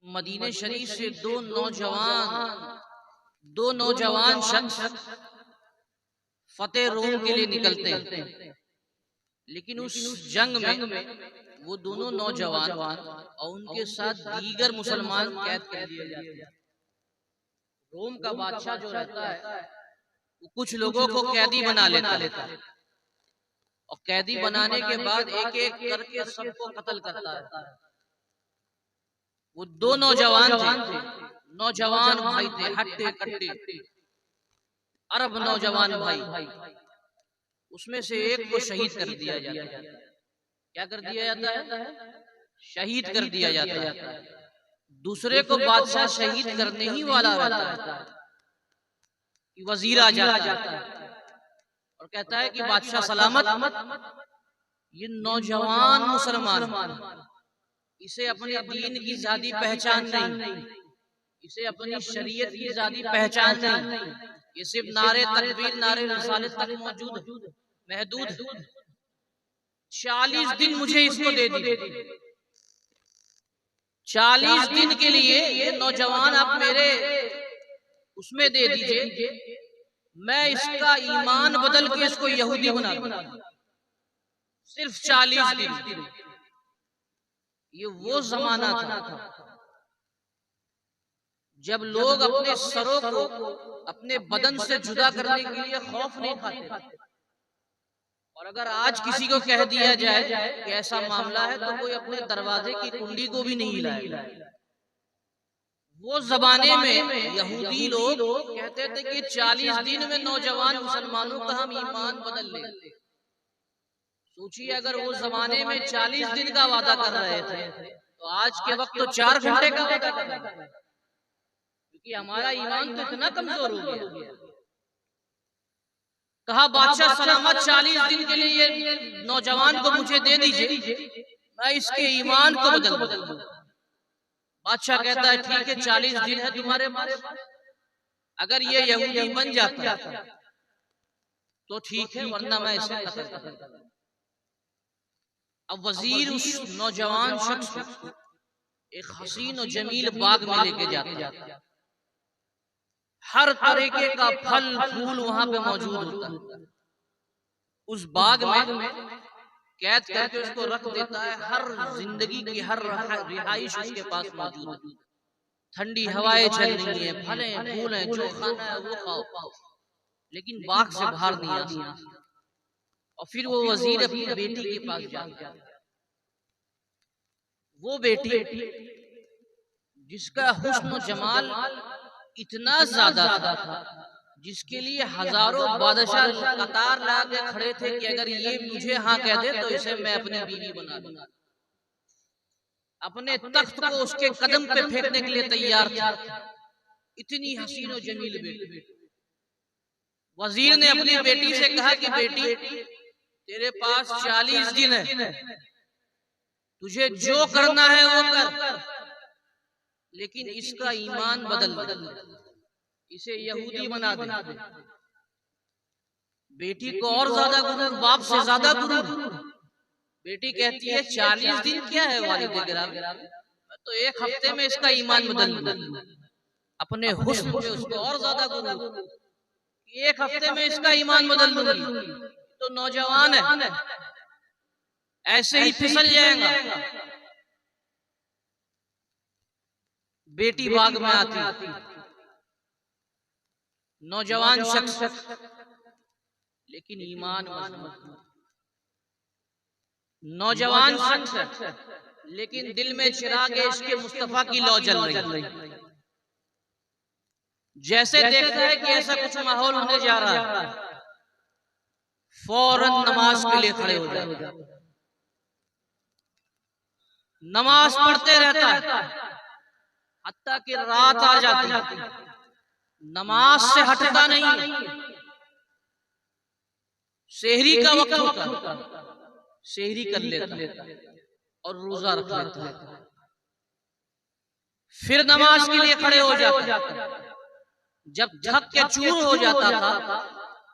मदीने शरीफ से दो नौजवान शख्स फतेह रोम के लिए निकलते हैं, लेकिन उस जंग में वो दोनों नौजवान और उनके साथ दीगर मुसलमान कैद कर लिए जाते हैं। रोम का बादशाह जो रहता है वो कुछ लोगों को कैदी बना लेता है और कैदी बनाने के बाद एक एक करके सबको कत्ल करता है। वो दो नौजवान थे, नौजवान भाई थे, हट्टे कट्टे अरब नौजवान भाई। उसमें से एक को शहीद कर दिया जाता है। क्या कर दिया जाता है? शहीद कर दिया जाता है। दूसरे को बादशाह शहीद करने ही वाला रहता है कि वजीर आ जाता है और कहता है कि बादशाह सलामत। ये नौजवान मुसलमान, इसे अपने दीन की ज्यादा पहचान नहीं, इसे अपनी शरीयत की ज्यादा पहचान नहीं, ये सिर्फ नारे तकबीर नारे रिसालत तक महदूद। 40 दिन मुझे इसको दे दी, 40 दिन के लिए ये नौजवान आप मेरे उसमें दे दीजिए, मैं इसका ईमान बदल के इसको यहूदी बना दूं। सिर्फ 40 दिन। ये वो जमाना था जब लोग अपने सरों को अपने बदन से जुदा करने के लिए खौफ नहीं खाते। और अगर आज किसी को कह दिया जाए कि ऐसा मामला है तो कोई अपने दरवाजे की कुंडी को भी नहीं हिलाएगा। वो जमाने में यहूदी लोग कहते थे कि 40 दिन में नौजवान मुसलमानों का हम ईमान बदल लें। सोचिए अगर वो जमाने में 40 दिन का वादा कर रहे थे तो आज के वक्त तो 4 घंटे का वादा कर रहे हैं, क्योंकि हमारा ईमान तो इतना कमजोर हो गया। कहा बादशाह सलामत 40 दिन के लिए ये नौजवान को मुझे दे दीजिए, मैं इसके ईमान को बदल दूं। बादशाह कहता है ठीक है 40 दिन है तुम्हारे पास, अगर ये यहूदी बन जाता तो ठीक है, वरना मैं इसे कत्ल कर दूं। अब वजीर उस नौजवान शख्स को एक हसीन और जमील बाग में लेके जाता है। हर तरीके का फल फूल वहां पे मौजूद होता है। उस बाग में कैद करके उसको रख देता है। हर जिंदगी की हर रिहाइश उसके पास मौजूद है। ठंडी हवाएं चल रही है, फले फूल है, जो खाना है वो खाओ, लेकिन बाग से बाहर नहीं आ सकते। और फिर वो वजीर अपनी बेटी के पास जाता है। वो बेटी जिसका हुस्न और जमाल इतना ज्यादा था, जिसके लिए हजारों बादशाह कतार लगा खड़े थे कि अगर ये मुझे हाँ कह दे तो इसे मैं अपनी बीवी बना दूंगा। अपने तख्त को उसके कदम पे फेंकने के लिए तैयार था। इतनी हसीन और जमील बेटी। वजीर ने अपनी बेटी से कहा कि बेटी तेरे पास 40 दिन है, तुझे जो करना है वो कर, लेकिन इसका ईमान बदल दे, इसे यहूदी बना दे। बेटी को और ज्यादा गुरूर, बाप से ज्यादा गुरूर। बेटी कहती है 40 दिन क्या है वालिद गिराम, मैं तो 1 हफ्ते में इसका ईमान बदल दूं। अपने हुस्न पे उसको और ज्यादा गुरूर, 1 हफ्ते में इसका ईमान बदल दूंगी। तो नौजवान है, ऐसे ही फिसल जाएगा। बेटी बाग में आती, नौजवान शख्स, लेकिन ईमान मजबूत। नौजवान शख्स, लेकिन दिल में चिराग इश्क़ मुस्तफा की लौ जल रही। जैसे देखता है कि ऐसा कुछ माहौल होने जा रहा है, फौरन नमाज के लिए खड़े हो जाते। नमाज पढ़ते रहता है हत्ता कि रात आ जाती, नमाज से हटता नहीं। सेहरी का वक्त होता, सेहरी कर लेता और रोजा रख लेता। फिर नमाज के लिए खड़े हो जाता। जब थक के चूर हो जाता था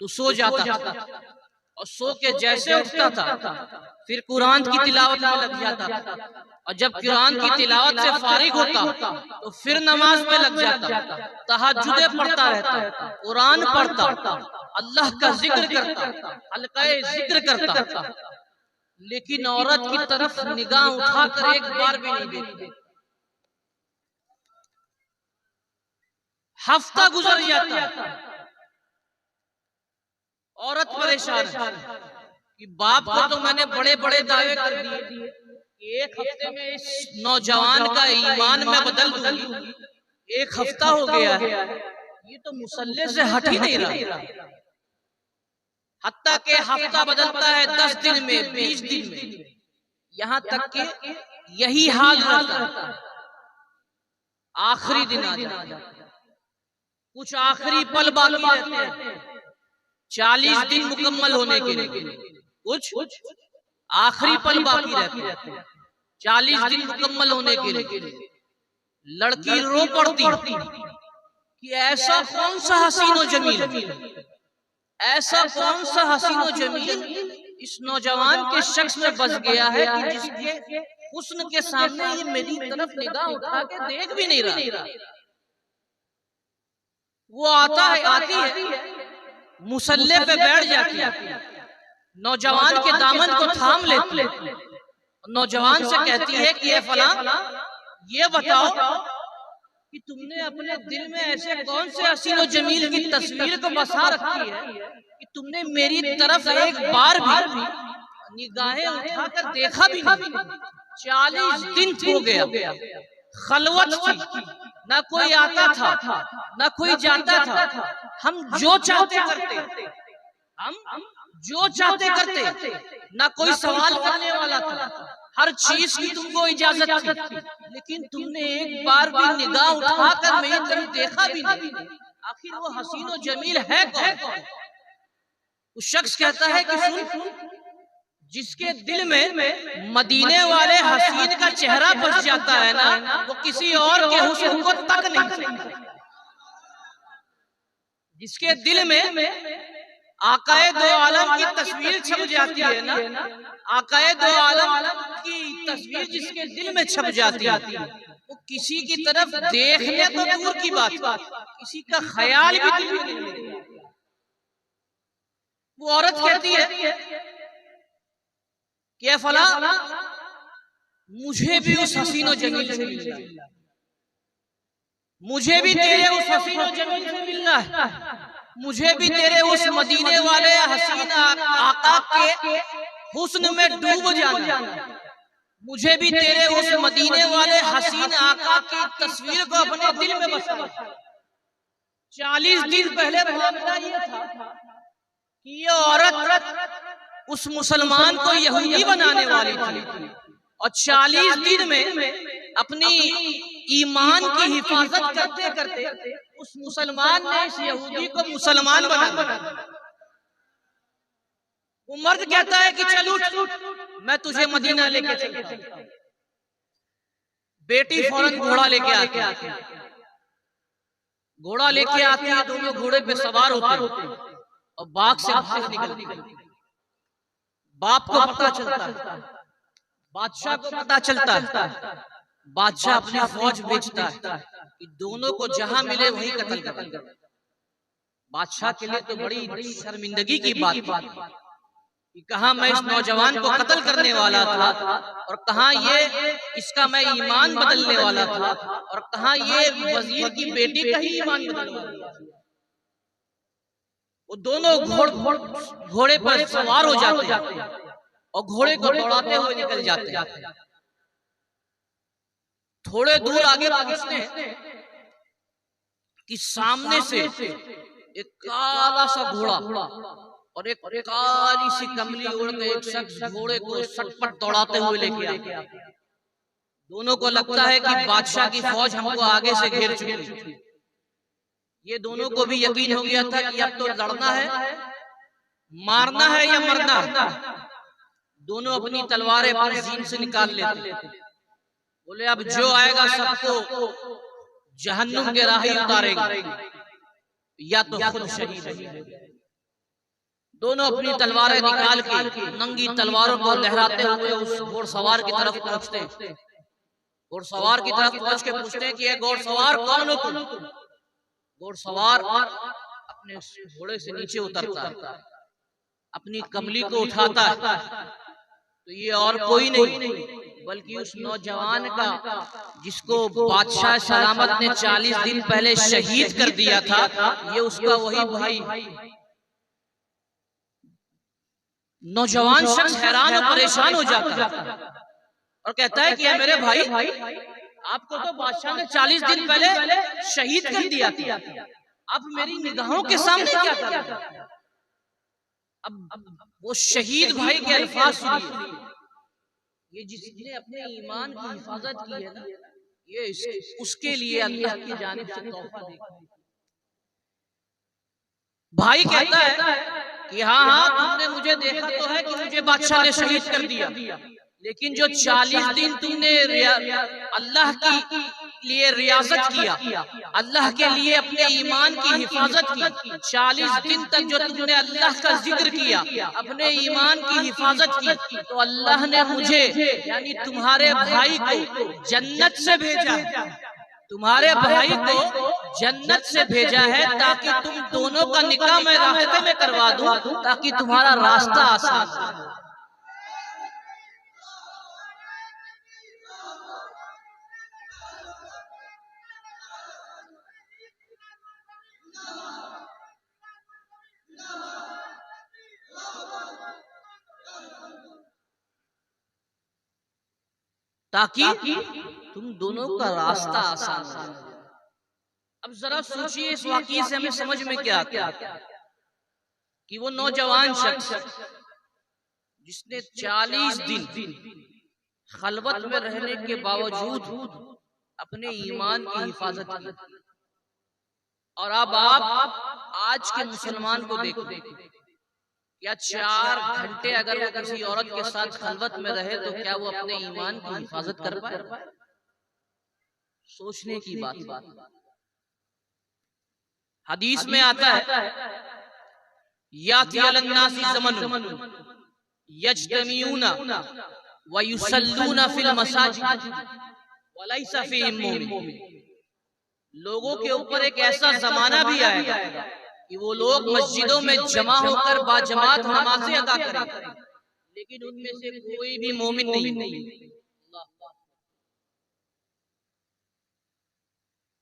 तो सो जाता और सो के जैसे उठता था फिर कुरान की तिलावत में लग जाता था, और जब कुरान की तिलावत से फारिग होता तो फिर नमाज में लग जाता, तहज्जुद पढ़ता रहता, कुरान पढ़ता, अल्लाह का जिक्र करता, हल्का जिक्र करता, लेकिन औरत की तरफ निगाह उठाकर एक बार भी नहीं देखती। हफ्ता गुजर जाता, औरत परेशान है कि बाप को तो मैंने बड़े बड़े दावे कर दिए, एक हफ्ते में इस नौजवान का ईमान में बदल दूंगी, एक हफ्ता हो गया है, ये तो मुसल्ले से हट ही नहीं रहा। हत्ता के हफ्ता बदलता है 10 दिन में, 20 दिन में, यहाँ तक कि यही हाल रहता है। आखिरी दिन आ जाता, कुछ आखिरी पल बाकी रहते हैं 40 दिन मुकम्मल होने के लिए, कुछ आखिरी पल बाकी रहते हैं 40 दिन मुकम्मल होने के लिए। लड़की रो पड़ती कि ऐसा कौन सा हसीन और जमील, ऐसा कौन सा हसीन और जमील इस नौजवान के शख्स में बस गया है कि जिसके हुस्न के सामने ये मेरी तरफ निगाह उठा के देख भी नहीं रहा। वो आता है, आती है, मुसल्ले पे बैठ जाती है, नौजवान के दामन को थाम लेती, नौजवान से कहती है कि ये फला, ये बताओ कि तुमने अपने दिल में ऐसे कौन से हसीन और जमील की तस्वीर को बसा रखी है कि तुमने मेरी तरफ एक बार भी निगाहें उठाकर देखा भी नहीं। 40 दिन हो गया, खलवत थी, ना कोई आता था ना कोई जाता था, हम जो चाहते करते, हम जो चाहते करते, ना कोई सवाल करने वाला था, हर चीज की तुमको इजाजत थी, लेकिन तुमने एक बार भी निगाह उठाकर मेरी तरफ देखा भी नहीं। आखिर वो हसीन और जमील है कौन? उस शख्स कहता है कि सुन, जिसके दिल में मदीने वाले हसीन का चेहरा बस जाता है ना, वो किसी और के हुस्न को तक नहीं सकता। जिसके दिल में आकाए दो आलम की तस्वीर छप जाती है ना, आकाए दो आलम की तस्वीर जिसके दिल में छप जाती है, वो किसी की तरफ देखने तो दूर की बात, किसी का ख्याल भी दिल में नहीं। वो औरत कहती है कि फला, मुझे भी उस हसीन और जमील से मिलना है, मुझे भी तेरे उस हसीन और जमील से मिलना है, मुझे भी तेरे उस मदीने वाले हसीन आका के हुस्न में डूब जाना, मुझे भी तेरे उस मदीने वाले हसीन आका की तस्वीर को अपने दिल में बसाना। 40 दिन पहले मामला ये था कि ये औरत उस मुसलमान को यहूदी बनाने वाली थी, और 40 दिन में अपनी ईमान की हिफाजत करते करते उस मुसलमान ने इस यहूदी को मुसलमान बना दिया। वो मर्द कहता है कि चल उठ, मैं तुझे मदीना लेके चलता हूं। बेटी फौरन घोड़ा लेके आती है, घोड़ा लेके आती है, दोनों घोड़े पे सवार होते हैं और बाग से भाग निकलती है। बाप को पता चलता है, बादशाह को पता चलता है, बादशाह अपनी फौज भेजता है कि दोनों को जहां मिले वहीं कत्ल कर। बादशाह के लिए तो बड़ी शर्मिंदगी की बात कि कहां मैं इस नौजवान को कत्ल करने वाला था, और कहां ये इसका मैं ईमान बदलने वाला था, और कहां ये वजीर की बेटी का ही ईमान बदलने वाला था। वो दोनों घोड़े पर सवार हो जाते हैं और घोड़े को दौड़ाते हुए निकल जाते हैं। थोड़े दूर आगे पहुंचते हैं कि सामने से एक काला सा घोड़ा और एक काली सी कमली ओढ़ के एक शख्स घोड़े को सटपट दौड़ाते हुए लेके आते। दोनों को लगता है कि बादशाह की फौज हमको आगे से घेर चुकी है। ये दोनों को भी यकीन हो गया था कि अब तो लड़ना है, मारना है या मरना। दोनों अपनी तलवारें अपने सीने से निकाल लेते, बोले अब जो आएगा सबको जहन्नुम के राह ही उतारेगा, या तो खुद शहीद। दोनों अपनी तलवारें निकाल के नंगी तलवारों को लहराते हुए उस घोड़सवार की तरफ पहुंचते हैं। घोड़सवार की तरफ पहुंच के पूछते हैं कि ये घोड़सवार कौन हो तुम? घोड़सवार अपने घोड़े से नीचे उतरता है, अपनी कमली को उठाता है, तो ये और कोई नहीं बल्कि उस नौजवान का जिसको बादशाह सलामत ने 40 दिन पहले शहीद कर दिया था, ये उसका वही भाई। नौजवान शख्स हैरान और परेशान हो जाता है और कहता है कि मेरे भाई, आपको तो बादशाह ने 40 दिन पहले शहीद कर दिया था, आप मेरी निगाहों के सामने क्या कर रहे हैं? अब वो शहीद भाई के अल्फाज सुनिए, ये जिसने अपने ईमान की हिफाजत की है ना, ये उसके लिए अल्लाह की जानिब से तोहफा देखा। भाई कहता है कि हाँ, तुमने मुझे देखा तो है कि मुझे बादशाह ने शहीद कर दिया, लेकिन जो 40 दिन तुमने अल्लाह की लिए रियाजत किया, अल्लाह के लिए अपने ईमान की हिफाजत की, 40 दिन तक जो तुमने अल्लाह का जिक्र किया, अपने ईमान की हिफाजत की, तो अल्लाह ने मुझे यानी तुम्हारे भाई को जन्नत से भेजा है, तुम्हारे भाई को जन्नत से भेजा है ताकि तुम दोनों का निकाह मैं रास्ते में करवा दूं, ताकि तुम्हारा रास्ता आसान हो। ताकि तुम दोनों का रास्ता आसान हो। अब जरा सोचिए, इस वाकये से हमें समझ में क्या आता है कि वो नौजवान शख्स जिसने 40 दिन खलवत में रहने के बावजूद अपने ईमान की हिफाजत की, और अब आप आज के मुसलमान को देखो, या 4 घंटे अगर वो किसी औरत के साथ खलवत में रहे तो क्या वो अपने ईमान की हिफाजत कर पाए? सोचने की बात। हदीस में आता है, याती अलन्नासी ज़मन यज्तमीऊना व युसल्लूना फिल मसाजिद व लैसा फीहिम मुमिन। लोगों के ऊपर एक ऐसा जमाना भी आएगा कि वो लोग मस्जिदों में जमा होकर बाजमात नमाजें अदा करें, लेकिन उनमें से कोई भी मोमिन नहीं।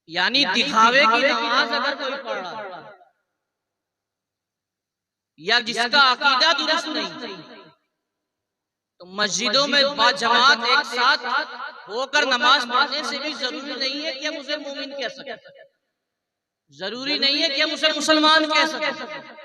यानी दिखावे की नमाज अगर कोई पढ़ रहा या जिसका अकीदा दुरुस्त नहीं, तो मस्जिदों में बाजमात एक साथ होकर नमाज पढ़ने से भी जरूरी नहीं है कि हम उसे मोमिन कह सकें, जरूरी नहीं है कि हम उसे मुसलमान कह सकें।